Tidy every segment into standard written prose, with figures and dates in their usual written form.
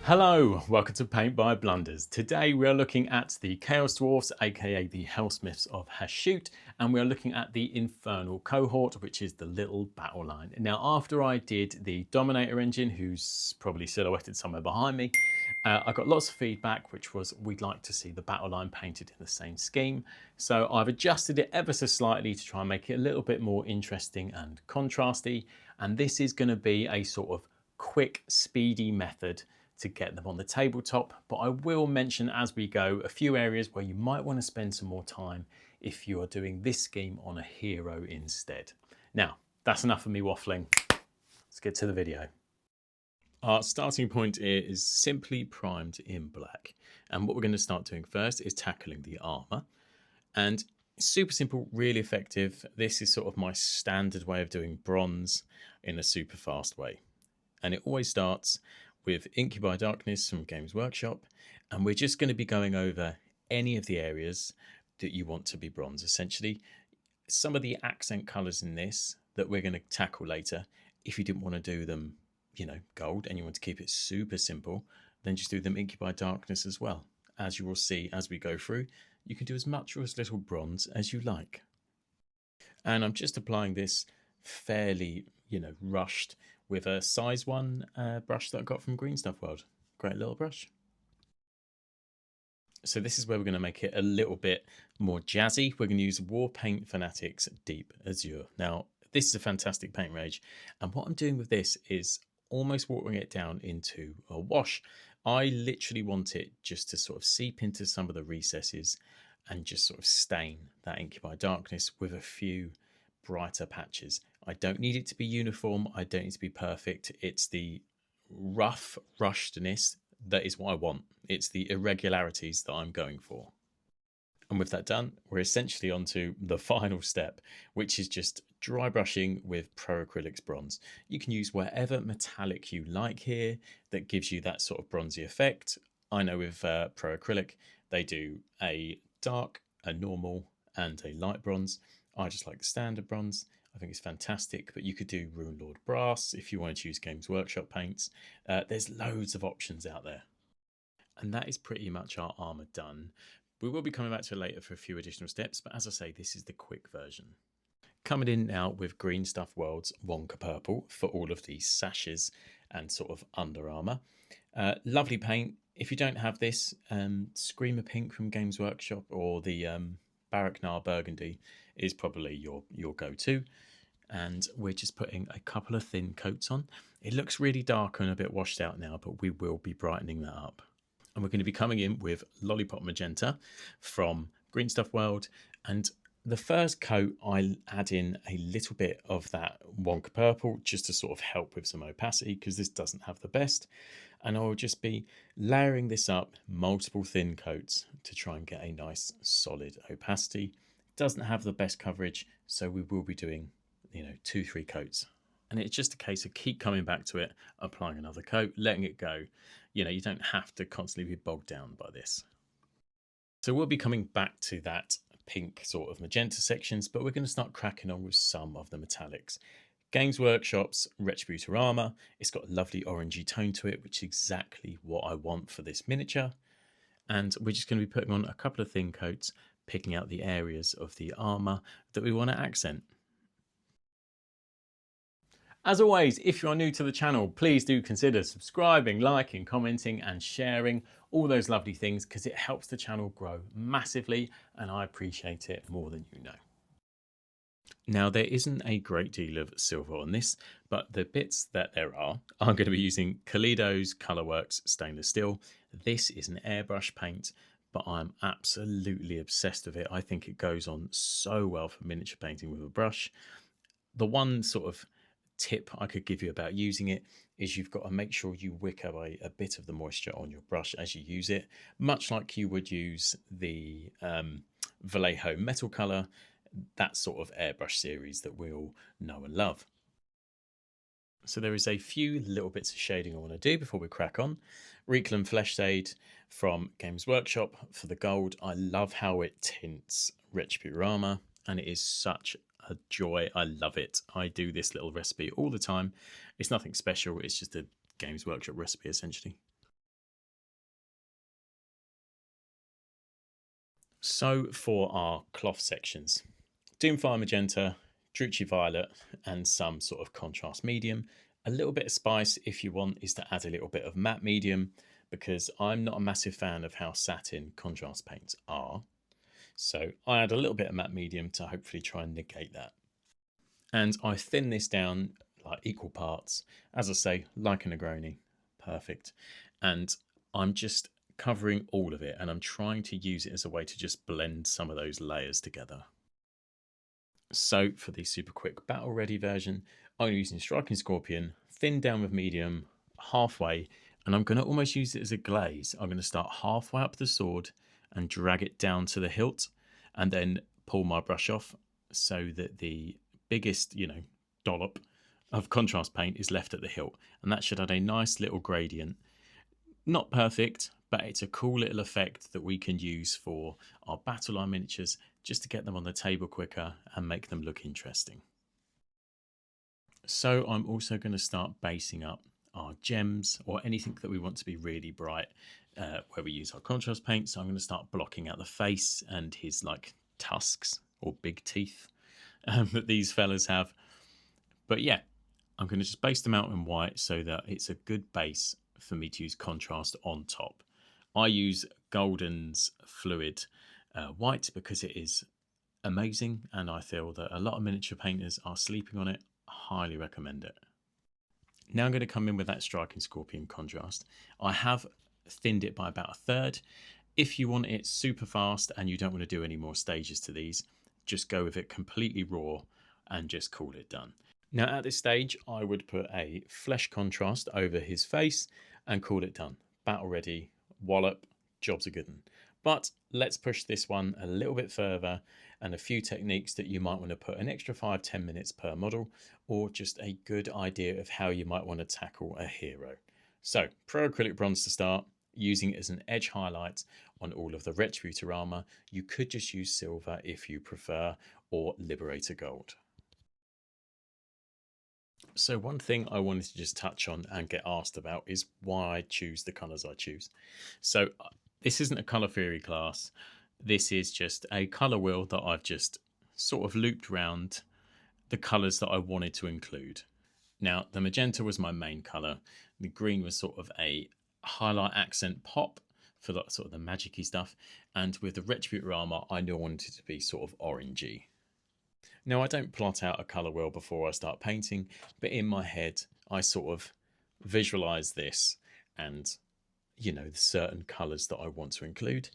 Hello, welcome to Paint by Blunders. Today we are looking at the Chaos Dwarfs, aka the Helsmiths of Hashut, and we are looking at the Infernal Cohort, which is the little battle line. Now, after I did the Domintor Engine, who's probably silhouetted somewhere behind me, I got lots of feedback, which was we'd like to see the battle line painted in the same scheme. So I've adjusted it ever so slightly to try and make it a little bit more interesting and contrasty. And this is going to be a sort of quick, speedy method to get them on the tabletop, but I will mention as we go a few areas where you might want to spend some more time if you are doing this scheme on a hero instead. Now, that's enough of me waffling. Let's get to the video. Our starting point here is simply primed in black. And what we're going to start doing first is tackling the armour. And super simple, really effective. This is sort of my standard way of doing bronze in a super fast way. And it always starts with Ink by Darkness from Games Workshop, and we're just going to be going over any of the areas that you want to be bronze. Essentially, some of the accent colours in this that we're going to tackle later, if you didn't want to do them, you know, gold, and you want to keep it super simple, then just do them Ink by Darkness as well. As you will see as we go through, you can do as much or as little bronze as you like. And I'm just applying this fairly, rushed with a size 1 brush that I got from Green Stuff World. Great little brush. So this is where we're going to make it a little bit more jazzy. We're going to use Warpaint Fanatics Deep Azure. Now, this is a fantastic paint range, and what I'm doing with this is almost watering it down into a wash. I literally want it just to sort of seep into some of the recesses and just sort of stain that Ink by Darkness with a few brighter patches. I don't need it to be uniform. I don't need to be perfect. It's the rough rushedness that is what I want. It's the irregularities that I'm going for. And with that done, we're essentially on to the final step, which is just dry brushing with Pro Acrylics bronze. You can use whatever metallic you like here that gives you that sort of bronzy effect. I know with Pro Acrylic, they do a dark, a normal, and a light bronze. I just like the standard bronze. I think it's fantastic, but you could do Rune Lord Brass if you wanted to use Games Workshop paints. There's loads of options out there. And that is pretty much our armour done. We will be coming back to it later for a few additional steps, but as I say, this is the quick version. Coming in now with Green Stuff World's Wonka Purple for all of these sashes and sort of under armour. Lovely paint. If you don't have this, Screamer Pink from Games Workshop or the Baraknar Burgundy is probably your go-to. And we're just putting a couple of thin coats on. It looks really dark and a bit washed out now, but we will be brightening that up. And we're going to be coming in with Lollipop Magenta from Green Stuff World. And the first coat, I add in a little bit of that Wonka Purple just to sort of help with some opacity, because this doesn't have the best. And I will just be layering this up, multiple thin coats, to try and get a nice solid opacity. It doesn't have the best coverage, so we will be doing 2-3 coats. And it's just a case of keep coming back to it, applying another coat, letting it go. You don't have to constantly be bogged down by this. So we'll be coming back to that pink sort of magenta sections, but we're going to start cracking on with some of the metallics. Games Workshop's Retributor Armour. It's got a lovely orangey tone to it, which is exactly what I want for this miniature. And we're just going to be putting on a couple of thin coats, picking out the areas of the armour that we want to accent. As always, if you are new to the channel, please do consider subscribing, liking, commenting and sharing all those lovely things, because it helps the channel grow massively and I appreciate it more than you know. Now, there isn't a great deal of silver on this, but the bits that there are, I'm going to be using Kaleido's Colourworks stainless steel. This is an airbrush paint, but I'm absolutely obsessed with it. I think it goes on so well for miniature painting with a brush. The one sort of tip I could give you about using it is you've got to make sure you wick away a bit of the moisture on your brush as you use it, much like you would use the Vallejo metal colour, that sort of airbrush series that we all know and love. So there is a few little bits of shading I want to do before we crack on. Reekland Flesh Shade from Games Workshop for the gold. I love how it tints Retributor Armour, and it is such a joy. I love it. I do this little recipe all the time. It's nothing special. It's just a Games Workshop recipe essentially. So for our cloth sections, Doomfire Magenta, Druchii Violet, and some sort of contrast medium. A little bit of spice if you want is to add a little bit of matte medium, because I'm not a massive fan of how satin contrast paints are. So I add a little bit of matte medium to hopefully try and negate that. And I thin this down like equal parts, as I say, like a Negroni. Perfect. And I'm just covering all of it, and I'm trying to use it as a way to just blend some of those layers together. So for the super quick battle ready version, I'm using Striking Scorpion, thin down with medium, halfway, and I'm going to almost use it as a glaze. I'm going to start halfway up the sword and drag it down to the hilt, and then pull my brush off so that the biggest, dollop of contrast paint is left at the hilt, and that should add a nice little gradient. Not perfect, but it's a cool little effect that we can use for our Battleline miniatures, just to get them on the table quicker and make them look interesting. So I'm also going to start basing up our gems, or anything that we want to be really bright, where we use our contrast paint. So I'm going to start blocking out the face and his like tusks or big teeth that these fellas have. But yeah, I'm going to just base them out in white so that it's a good base for me to use contrast on top. I use Golden's Fluid white because it is amazing, and I feel that a lot of miniature painters are sleeping on it. I highly recommend it. Now I'm going to come in with that Striking Scorpion contrast. I have thinned it by about a third. If you want it super fast and you don't want to do any more stages to these, just go with it completely raw and just call it done. Now at this stage, I would put a flesh contrast over his face and call it done. Battle ready, wallop, job's a good one. But let's push this one a little bit further, and a few techniques that you might want to put an extra 5-10 minutes per model, or just a good idea of how you might want to tackle a hero. So pro acrylic bronze to start, using it as an edge highlight on all of the Retributor armour. You could just use silver if you prefer, or Liberator gold. So one thing I wanted to just touch on and get asked about is why I choose the colours I choose. So this isn't a colour theory class. This is just a colour wheel that I've just sort of looped round the colours that I wanted to include. Now, the magenta was my main colour. The green was sort of a highlight accent pop for that sort of the magic-y stuff. And with the Retributor armour, I knew I wanted it to be sort of orangey. Now, I don't plot out a colour wheel before I start painting, but in my head, I sort of visualise this and, the certain colours that I want to include.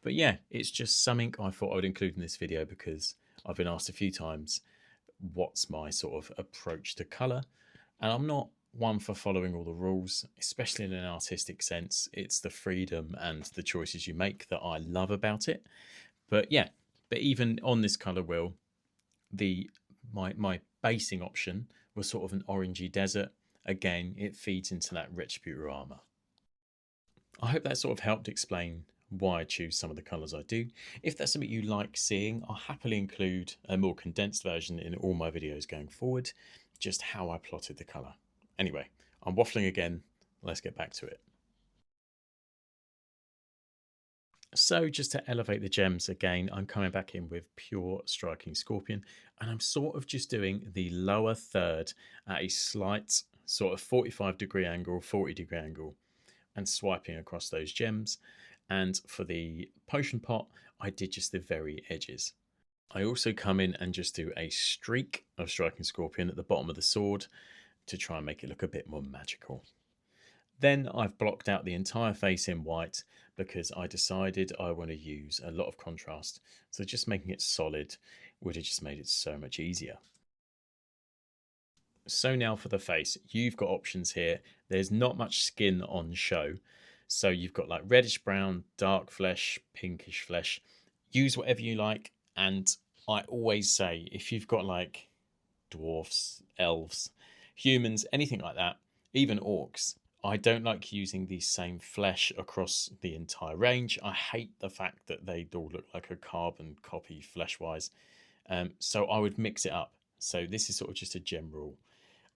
But yeah, it's just something I thought I would include in this video because I've been asked a few times, what's my sort of approach to colour? And I'm not one for following all the rules, especially in an artistic sense. It's the freedom and the choices you make that I love about it. But yeah, but even on this colour wheel, my basing option was sort of an orangey desert. Again, it feeds into that Retributor armour. I hope that sort of helped explain why I choose some of the colours I do. If that's something you like seeing, I'll happily include a more condensed version in all my videos going forward, just how I plotted the colour. Anyway, I'm waffling again. Let's get back to it. So just to elevate the gems again, I'm coming back in with pure Striking Scorpion, and I'm sort of just doing the lower third at a slight sort of 45-degree angle, 40-degree angle, and swiping across those gems. And for the potion pot, I did just the very edges. I also come in and just do a streak of Striking Scorpion at the bottom of the sword to try and make it look a bit more magical. Then I've blocked out the entire face in white because I decided I want to use a lot of contrast. So just making it solid would have just made it so much easier. So now for the face, you've got options here. There's not much skin on show. So you've got like reddish brown, dark flesh, pinkish flesh. Use whatever you like. And I always say, if you've got like dwarfs, elves, humans, anything like that, even orcs, I don't like using the same flesh across the entire range. I hate the fact that they all look like a carbon copy flesh-wise. So I would mix it up. So this is sort of just a general.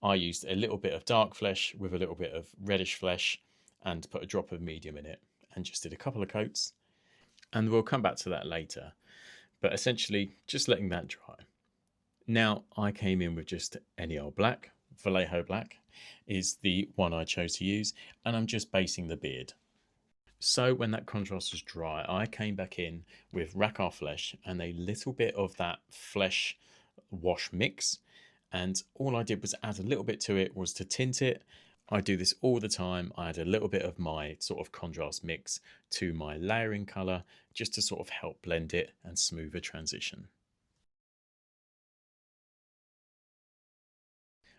I used a little bit of dark flesh with a little bit of reddish flesh and put a drop of medium in it and just did a couple of coats. And we'll come back to that later. But essentially, just letting that dry. Now, I came in with just any old black. Vallejo black is the one I chose to use, and I'm just basing the beard. So when that contrast was dry, I came back in with Rack Flesh and a little bit of that flesh wash mix. And all I did was add a little bit to it was to tint it. I do this all the time. I add a little bit of my sort of contrast mix to my layering color just to sort of help blend it and smooth a transition.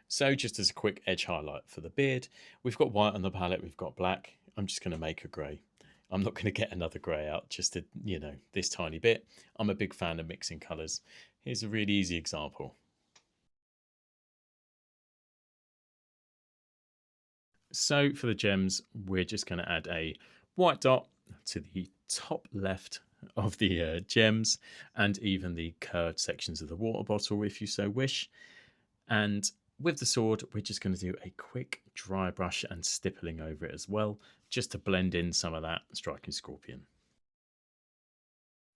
So just as a quick edge highlight for the beard, we've got white on the palette, we've got black. I'm just going to make a grey. I'm not going to get another grey out, just to, this tiny bit. I'm a big fan of mixing colours. Here's a really easy example. So for the gems, we're just going to add a white dot to the top left of the gems and even the curved sections of the water bottle if you so wish. And with the sword, we're just going to do a quick dry brush and stippling over it as well, just to blend in some of that striking scorpion.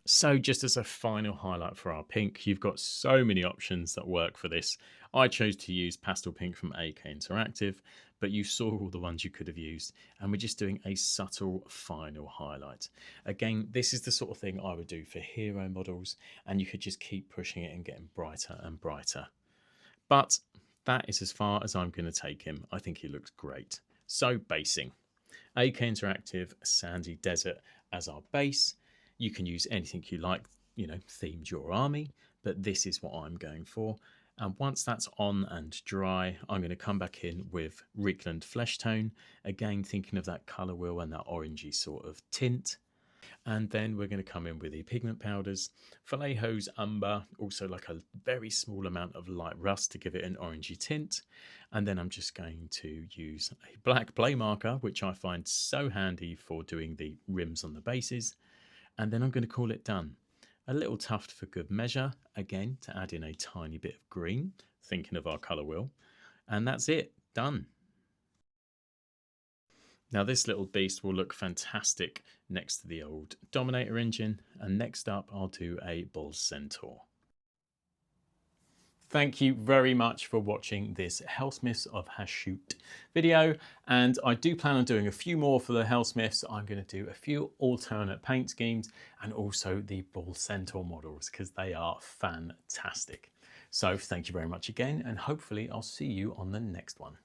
So just as a final highlight for our pink, you've got so many options that work for this. I chose to use Pastel Pink from AK Interactive, but you saw all the ones you could have used, and we're just doing a subtle final highlight. Again, this is the sort of thing I would do for hero models, and you could just keep pushing it and getting brighter and brighter. But that is as far as I'm going to take him. I think he looks great. So basing. AK Interactive Sandy Desert as our base. You can use anything you like, themed your army, but this is what I'm going for. And once that's on and dry, I'm going to come back in with Rickland Flesh Tone, again thinking of that colour wheel and that orangey sort of tint. And then we're going to come in with the pigment powders, Vallejo's Umber, also like a very small amount of light rust to give it an orangey tint. And then I'm just going to use a black play marker, which I find so handy for doing the rims on the bases. And then I'm going to call it done. A little tuft for good measure, again, to add in a tiny bit of green, thinking of our colour wheel. And that's it, done. Now this little beast will look fantastic next to the old Domintor Engine. And next up, I'll do a Bull Centaur. Thank you very much for watching this Helsmiths of Hashut video, and I do plan on doing a few more for the Hellsmiths. I'm going to do a few alternate paint schemes and also the Bull Centaur models because they are fantastic. So thank you very much again, and hopefully I'll see you on the next one.